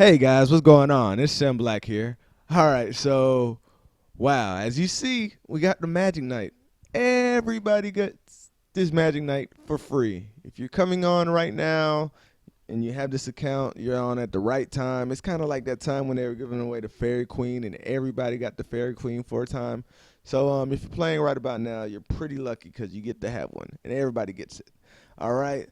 Hey guys, what's going on? It's Sam Black here. Alright, so wow, as you see, we got the Magic Night. Everybody gets this Magic Night for free. If you're coming on right now and you have this account, you're on at the right time. It's kind of like that time when they were giving away the Fairy Queen and everybody got the Fairy Queen for a time. So if you're playing right about now, you're pretty lucky because you get to have one and everybody gets it. All right.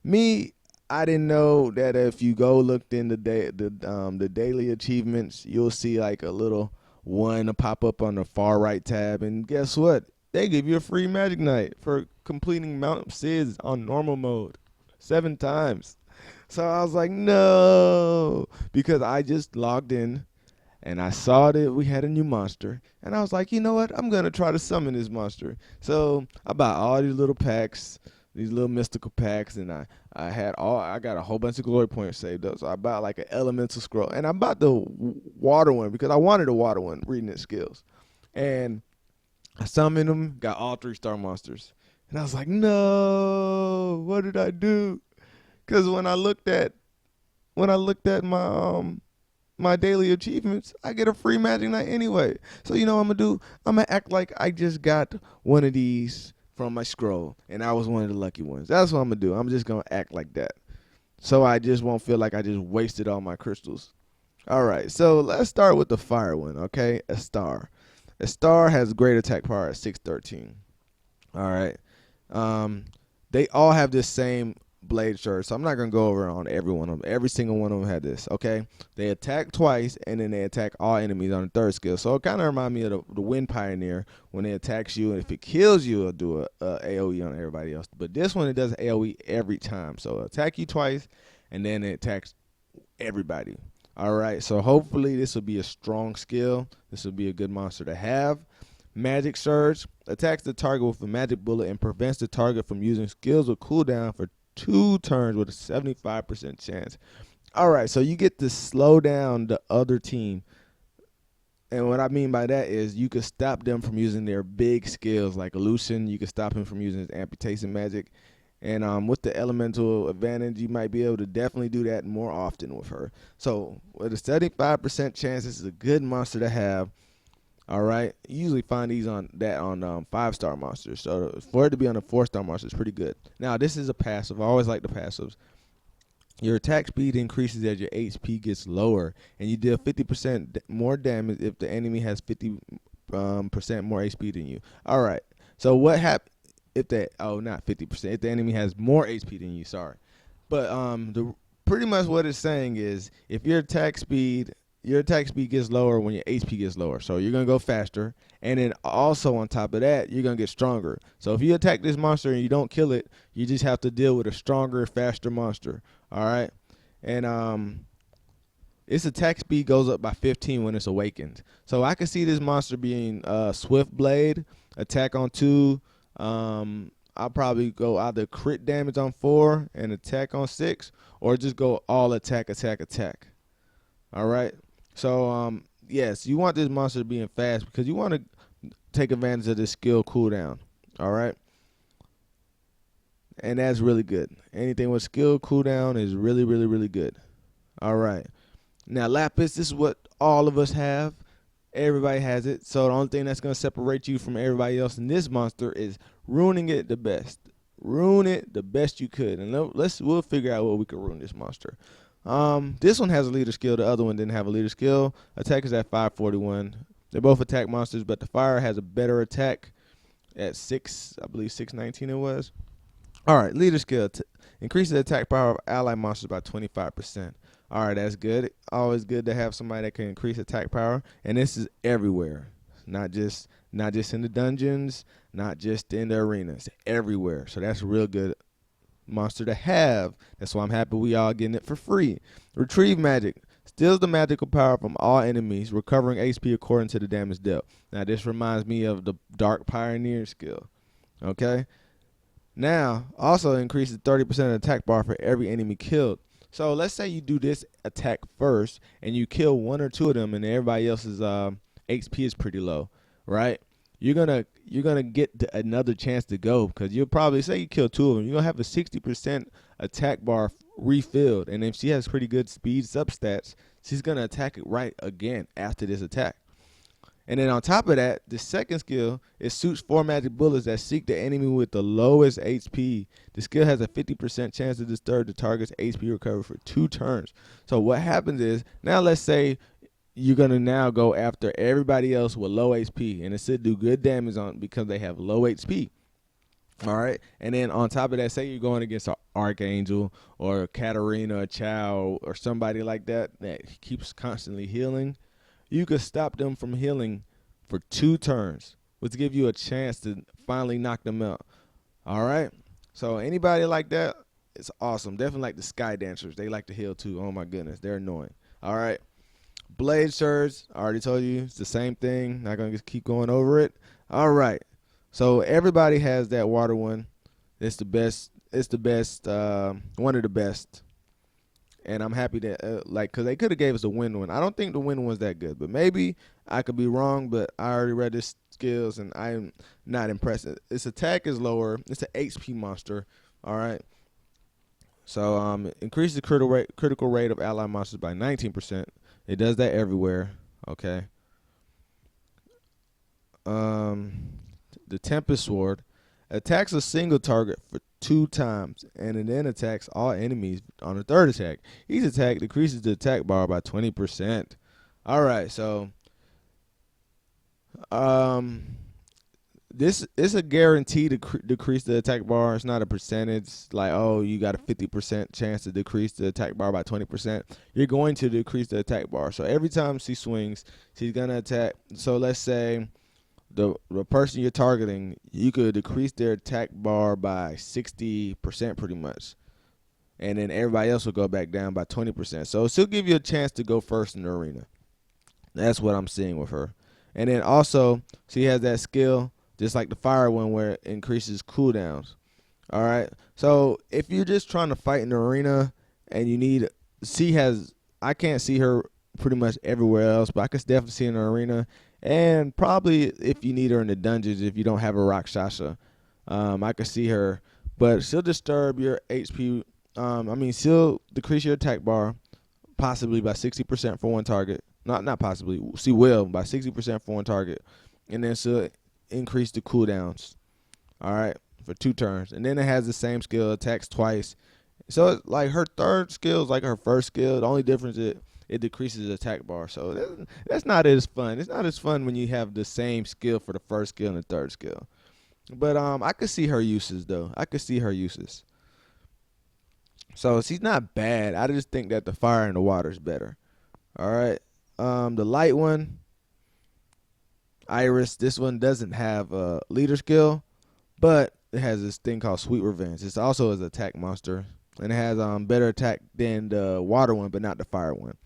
Me, I didn't know that if you go looked in the daily achievements, you'll see like a little one to pop up on the far right tab, and guess what? They give you a free Magic Night for completing Mount Sis on normal mode 7 times. So I was like, no, because I just logged in and I saw that we had a new monster, and I was like, you know what? I'm gonna try to summon this monster. So I bought all these little packs, these little mystical packs, and I got a whole bunch of glory points saved up. So I bought like an elemental scroll, and I bought the water one because I wanted a water one, reading its skills, and I summoned them, got all 3-star monsters, and I was like, no, what did I do? Because when I looked at my daily achievements, I get a free Magic Night anyway. So you know what I'm gonna do? I'm gonna act like I just got one of these from my scroll and I was one of the lucky ones. That's what I'm gonna do. I'm just gonna act like that. So I just won't feel like I just wasted all my crystals. Alright, so let's start with the fire one, okay? A star. A star has great attack power at 613. Alright. Um they all have this same blade shirt, so I'm not gonna go over on every one of them. Every single one of them had this. Okay, they attack twice, and then they attack all enemies on the third skill. So it kind of reminds me of the Wind Pioneer when it attacks you, and if it kills you, it'll do a AOE on everybody else. But this one, it does AOE every time. So it'll attack you twice, and then it attacks everybody. All right, so hopefully this will be a strong skill. This will be a good monster to have. Magic Surge attacks the target with a magic bullet and prevents the target from using skills with cooldown for 2 turns with a 75% chance. All right, so you get to slow down the other team. And what I mean by that is you can stop them from using their big skills like Illusion. You can stop him from using his amputation magic. And with the elemental advantage, you might be able to definitely do that more often with her. So with a 75% chance, this is a good monster to have. All right, you usually find these on 5-star monsters. So for it to be on a 4-star monster is pretty good. Now this is a passive. I always like the passives. Your attack speed increases as your HP gets lower, and you deal 50% more damage if the enemy has 50% more HP than you. All right. So what happens if that? Oh, not 50%. If the enemy has more HP than you, sorry. But pretty much what it's saying is if your attack speed gets lower when your HP gets lower. So you're going to go faster. And then also on top of that, you're going to get stronger. So if you attack this monster and you don't kill it, you just have to deal with a stronger, faster monster. All right? And its attack speed goes up by 15 when it's awakened. So I can see this monster being Swift Blade, attack on 2. I'll probably go either crit damage on 4 and attack on 6, or just go all attack, attack, attack. All right? So, yes, you want this monster to be in fast because you want to take advantage of this skill cooldown. All right? And that's really good. Anything with skill cooldown is really, really, really good. All right. Now, Lapis, this is what all of us have. Everybody has it. So the only thing that's going to separate you from everybody else in this monster is ruining it the best. Ruin it the best you could. And we'll figure out what we can ruin this monster. This one has a leader skill. The other one didn't have a leader skill. Attack is at 541. They're both attack monsters, but the fire has a better attack at 619 it was. All right, leader skill. Increases the attack power of ally monsters by 25%. All right, that's good. Always good to have somebody that can increase attack power. And this is everywhere. Not just in the dungeons, not just in the arenas. Everywhere. So that's real good monster to have. That's why I'm happy we all getting it for free. Retrieve magic. Steals the magical power from all enemies, recovering HP according to the damage dealt. Now this reminds me of the Dark Pioneer skill. Okay? Now, also increases 30% attack bar for every enemy killed. So let's say you do this attack first and you kill 1 or 2 of them and everybody else's HP is pretty low, right? you're gonna get another chance to go, because you'll probably say you kill two of them. You're gonna have a 60% attack bar refilled, and if she has pretty good speed substats, she's gonna attack it right again after this attack. And then on top of that, the second skill, it shoots 4 magic bullets that seek the enemy with the lowest HP. The skill has a 50% chance to disturb the target's HP recovery for 2 turns. So what happens is, now let's say you're going to now go after everybody else with low HP, and it should do good damage on because they have low HP. All right. And then on top of that, say you're going against an Archangel or a Katarina, a Chow, or somebody like that keeps constantly healing. You could stop them from healing for 2 turns, which give you a chance to finally knock them out. All right? So anybody like that, it's awesome. Definitely like the Sky Dancers. They like to heal too. Oh, my goodness. They're annoying. All right? Blade Surge, I already told you, it's the same thing. Not going to keep going over it. All right. So everybody has that water one. It's the best. It's the best. One of the best. And I'm happy that, because they could have gave us a wind one. I don't think the wind one's that good, but maybe I could be wrong. But I already read his skills, and I'm not impressed. Its attack is lower. It's an HP monster. All right. So increases the critical rate of ally monsters by 19%. It does that everywhere. Okay. The Tempest Sword attacks a single target for 2 times, and it then attacks all enemies on the 3rd attack. Each attack decreases the attack bar by 20%. All right, so this is a guarantee to decrease the attack bar. It's not a percentage like, oh, you got a 50% chance to decrease the attack bar by 20%. You're going to decrease the attack bar. So every time she swings, she's going to attack. So let's say the person you're targeting, you could decrease their attack bar by 60% pretty much. And then everybody else will go back down by 20%. So it'll still give you a chance to go first in the arena. That's what I'm seeing with her. And then also, she has that skill, just like the fire one, where it increases cooldowns. All right. So if you're just trying to fight in the arena and you need, I can't see her pretty much everywhere else, but I can definitely see her in the arena. And probably if you need her in the dungeons, if you don't have a Rakshasa, I could see her. But she'll disturb your HP. She'll decrease your attack bar possibly by 60% for one target. Not possibly. She will by 60% for one target. And then she'll increase the cooldowns. All right, for 2 turns. And then it has the same skill, attacks twice. So it's like her 3rd skill is like her 1st skill. The only difference is it decreases the attack bar. So that's not as fun. It's not as fun when you have the same skill for the 1st skill and the 3rd skill. But I could see her uses, though. I could see her uses. So she's not bad. I just think that the fire and the water is better. All right. The light one, Iris, this one doesn't have a leader skill, but it has this thing called Sweet Revenge. It's also an attack monster, and it has better attack than the water one, but not the fire one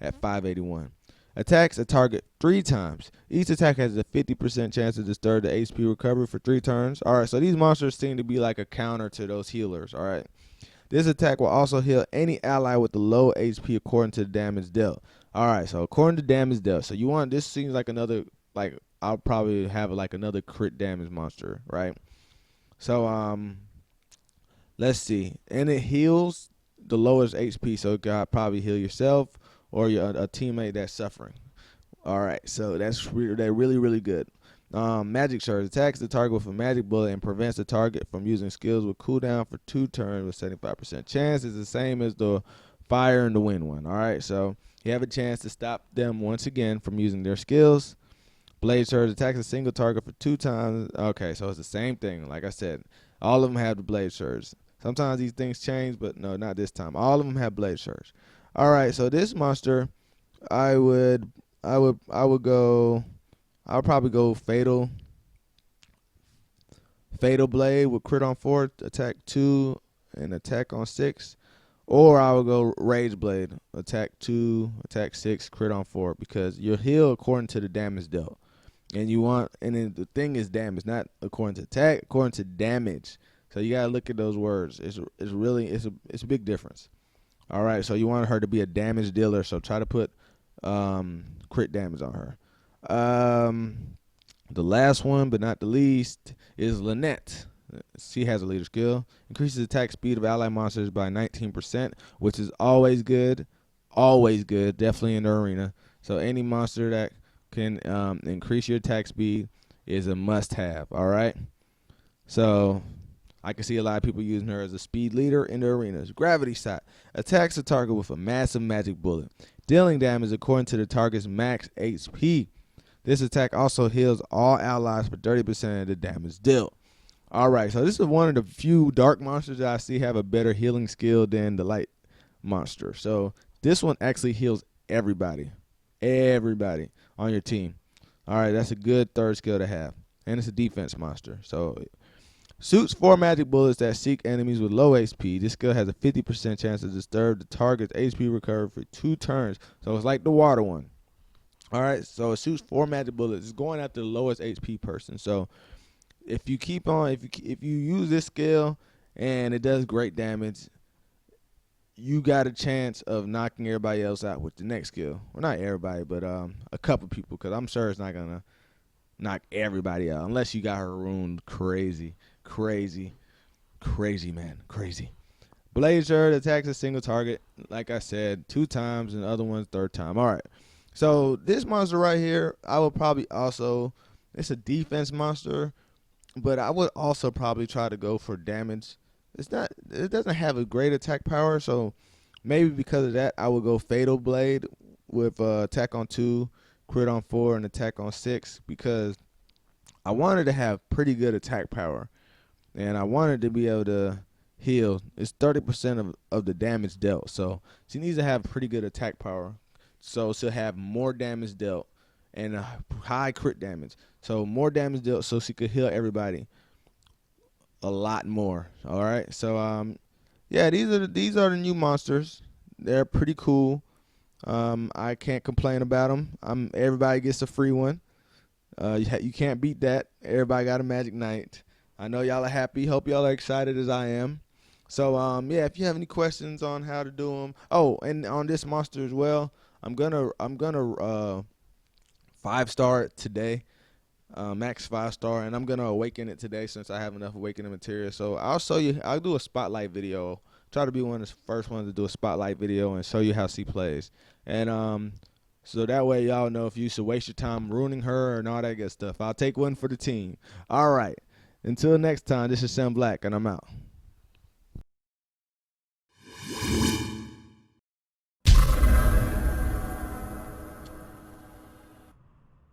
at 581. Attacks a target 3 times. Each attack has a 50% chance to disturb the HP recovery for 3 turns. All right, so these monsters seem to be like a counter to those healers. All right. This attack will also heal any ally with the low HP according to the damage dealt. All right, so according to damage dealt. So this seems like another, like, I'll probably have like another crit damage monster, right? So let's see. And it heals the lowest HP, so it can probably heal yourself or a teammate that's suffering. All right, so they're really, really good. Magic Surge attacks the target with a magic bullet and prevents the target from using skills with cooldown for 2 turns with 75% chance. It's the same as the fire and the wind one. All right, so you have a chance to stop them once again from using their skills. Blade Surge attacks a single target for 2 times. Okay, so it's the same thing. Like I said, all of them have the Blade Surge. Sometimes these things change, but no, not this time. All of them have Blade Surge. All right, so this monster, I would probably go Fatal Blade with crit on 4, attack 2, and attack on 6. Or I would go Rage Blade, attack 2, attack 6, crit on 4, because you'll heal according to the damage dealt. And then the thing is damage, not according to attack, according to damage. So you gotta look at those words. It's a big difference. All right, so you want her to be a damage dealer, so try to put crit damage on her. The last one, but not the least, is Lynette. She has a leader skill. Increases attack speed of ally monsters by 19%, which is always good. Always good, definitely in the arena. So any monster that can increase your attack speed is a must-have, all right? So I can see a lot of people using her as a speed leader in the arenas. Gravity shot. Attacks a target with a massive magic bullet, dealing damage according to the target's max HP. This attack also heals all allies for 30% of the damage dealt. Alright, so this is one of the few dark monsters that I see have a better healing skill than the light monster. So this one actually heals everybody. Everybody on your team. Alright, that's a good third skill to have. And it's a defense monster. So shoots 4 magic bullets that seek enemies with low HP. This skill has a 50% chance to disturb the target's HP recovery for 2 turns. So it's like the water one. Alright, so it shoots 4 magic bullets. It's going after the lowest HP person. So if you keep on, if you use this skill and it does great damage, you got a chance of knocking everybody else out with the next skill. Well, not everybody, but a couple people, because I'm sure it's not gonna knock everybody out unless you got her ruined crazy, man, crazy. Blazer attacks a single target, like I said, 2 times, and the other one's 3rd time. All right. So this monster right here, I would probably also, it's a defense monster, but I would also probably try to go for damage. It doesn't have a great attack power, so maybe because of that, I would go Fatal Blade with attack on 2, crit on 4, and attack on 6, because I wanted to have pretty good attack power, and I wanted to be able to heal. It's 30% of the damage dealt, so she needs to have pretty good attack power, so she'll have more damage dealt and a high crit damage. So more damage dealt, so she could heal everybody a lot more. All right. So yeah, these are the new monsters. They're pretty cool. I can't complain about them. Everybody gets a free one. You can't beat that. Everybody got a Magic Knight. I know y'all are happy. Hope y'all are excited as I am. So yeah, if you have any questions on how to do them. Oh, and on this monster as well, I'm gonna 5-star it today, max 5-star, and I'm gonna awaken it today since I have enough awakening material. So I'll show you. I'll do a spotlight video. Try to be one of the first ones to do a spotlight video and show you how she plays. And so that way y'all know if you should waste your time ruining her and all that good stuff. I'll take one for the team. All right. Until next time, this is Sam Black, and I'm out.